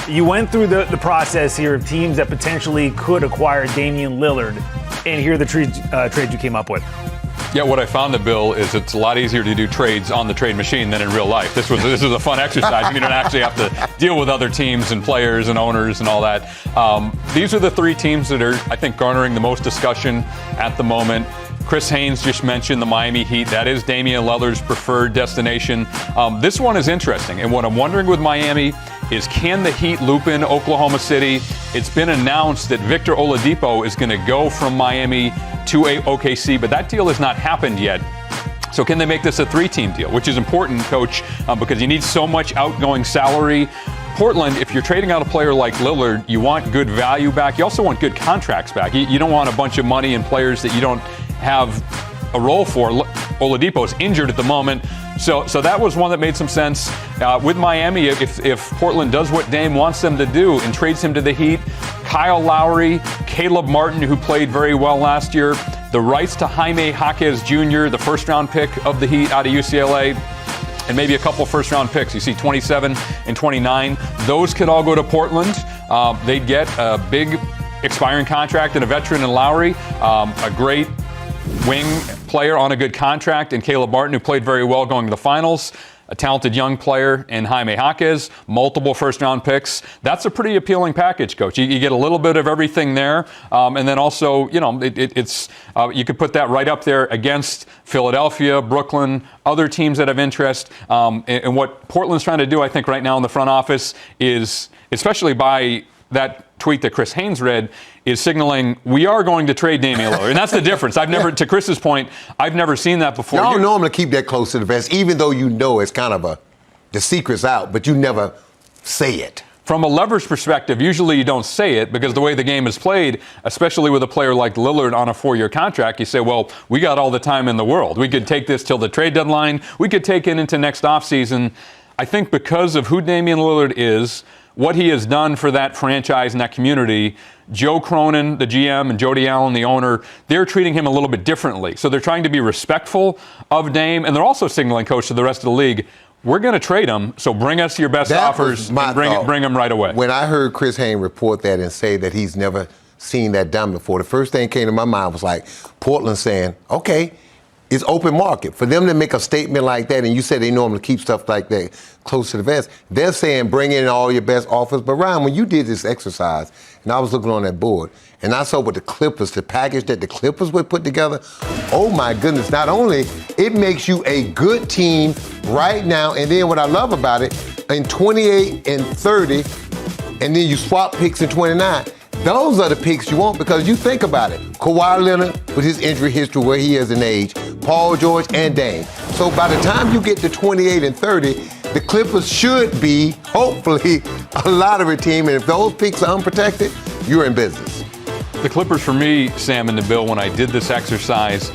You went through the process here of teams that potentially could acquire Damian Lillard, and here are the trades you came up with. Yeah, what I found, Bill, is it's a lot easier to do trades on the trade machine than in real life. This is a fun exercise. You don't actually have to deal with other teams and players and owners and all that. These are the three teams that are, I think, garnering the most discussion at the moment. Chris Haynes just mentioned the Miami Heat. That is Damian Lillard's preferred destination. This one is interesting, and what I'm wondering with Miami is, can the Heat loop in Oklahoma City? It's been announced that Victor Oladipo is going to go from Miami to OKC, but that deal has not happened yet. So can they make this a three-team deal, which is important, Coach, because you need so much outgoing salary. Portland, if you're trading out a player like Lillard, you want good value back. You also want good contracts back. You don't want a bunch of money and players that you don't have a role for. Oladipo is injured at the moment. So that was one that made some sense. With Miami, if Portland does what Dame wants them to do and trades him to the Heat, Kyle Lowry, Caleb Martin, who played very well last year, the rights to Jaime Jaquez Jr., the first-round pick of the Heat out of UCLA, and maybe a couple first-round picks. You see 27 and 29. Those could all go to Portland. They'd get a big expiring contract and a veteran in Lowry, a great wing player on a good contract, and Caleb Martin, who played very well going to the finals, a talented young player in Jaime Jaquez, multiple first-round picks. That's a pretty appealing package, Coach. You get a little bit of everything there, and then also, it's you could put that right up there against Philadelphia, Brooklyn, other teams that have interest. And what Portland's trying to do, I think, right now in the front office is, especially by that tweet that Chris Haynes read, is signaling we are going to trade Damian Lillard. And that's the difference. To Chris's point, I've never seen that before. Y'all normally keep that close to the vest, even though you know it's kind of the secret's out, but you never say it. From a leverage perspective, usually you don't say it because the way the game is played, especially with a player like Lillard on a 4-year contract, you say, well, we got all the time in the world. We could take this till the trade deadline. We could take it into next offseason. I think because of who Damian Lillard is, what he has done for that franchise and that community, Joe Cronin, the GM, and Jody Allen, the owner, they're treating him a little bit differently. So they're trying to be respectful of Dame, and they're also signaling, Coach, to the rest of the league, we're going to trade him, so bring us your best offers and bring him right away. When I heard Chris Haynes report that and say that he's never seen that done before, the first thing that came to my mind was like Portland saying, okay, it's open market. For them to make a statement like that, and you said they normally keep stuff like that close to the vest, they're saying bring in all your best offers. But Ryan, when you did this exercise, and I was looking on that board, and I saw what the package that the Clippers would put together, oh my goodness, not only it makes you a good team right now, and then what I love about it, in 28 and 30, and then you swap picks in 29, those are the picks you want because you think about it. Kawhi Leonard, with his injury history, where he is in age, Paul George, and Dame. So by the time you get to 28 and 30, the Clippers should be, hopefully, a lottery team. And if those picks are unprotected, you're in business. The Clippers, for me, Sam and Bill, when I did this exercise,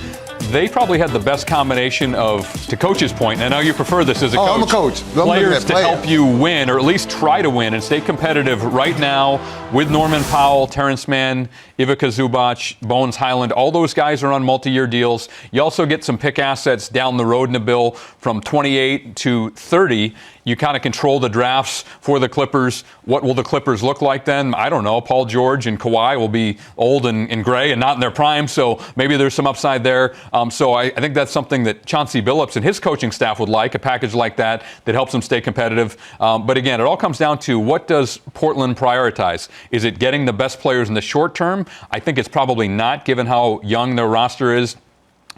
they probably had the best combination of, to Coach's point, and I know you prefer this as a coach. I'm a coach. Players to help you win, or at least try to win and stay competitive right now with Norman Powell, Terrence Mann, Ivica Zubac, Bones Highland. All those guys are on multi-year deals. You also get some pick assets down the road, Nabil, from 28 to 30. You kind of control the drafts for the Clippers. What will the Clippers look like then? I don't know. Paul George and Kawhi will be old and gray and not in their prime, so maybe there's some upside there. So I think that's something that Chauncey Billups and his coaching staff would like, a package like that helps them stay competitive. But again, it all comes down to what does Portland prioritize? Is it getting the best players in the short term? I think it's probably not, given how young their roster is.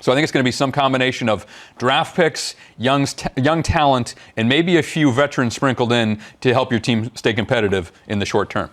So I think it's going to be some combination of draft picks, young talent, and maybe a few veterans sprinkled in to help your team stay competitive in the short term.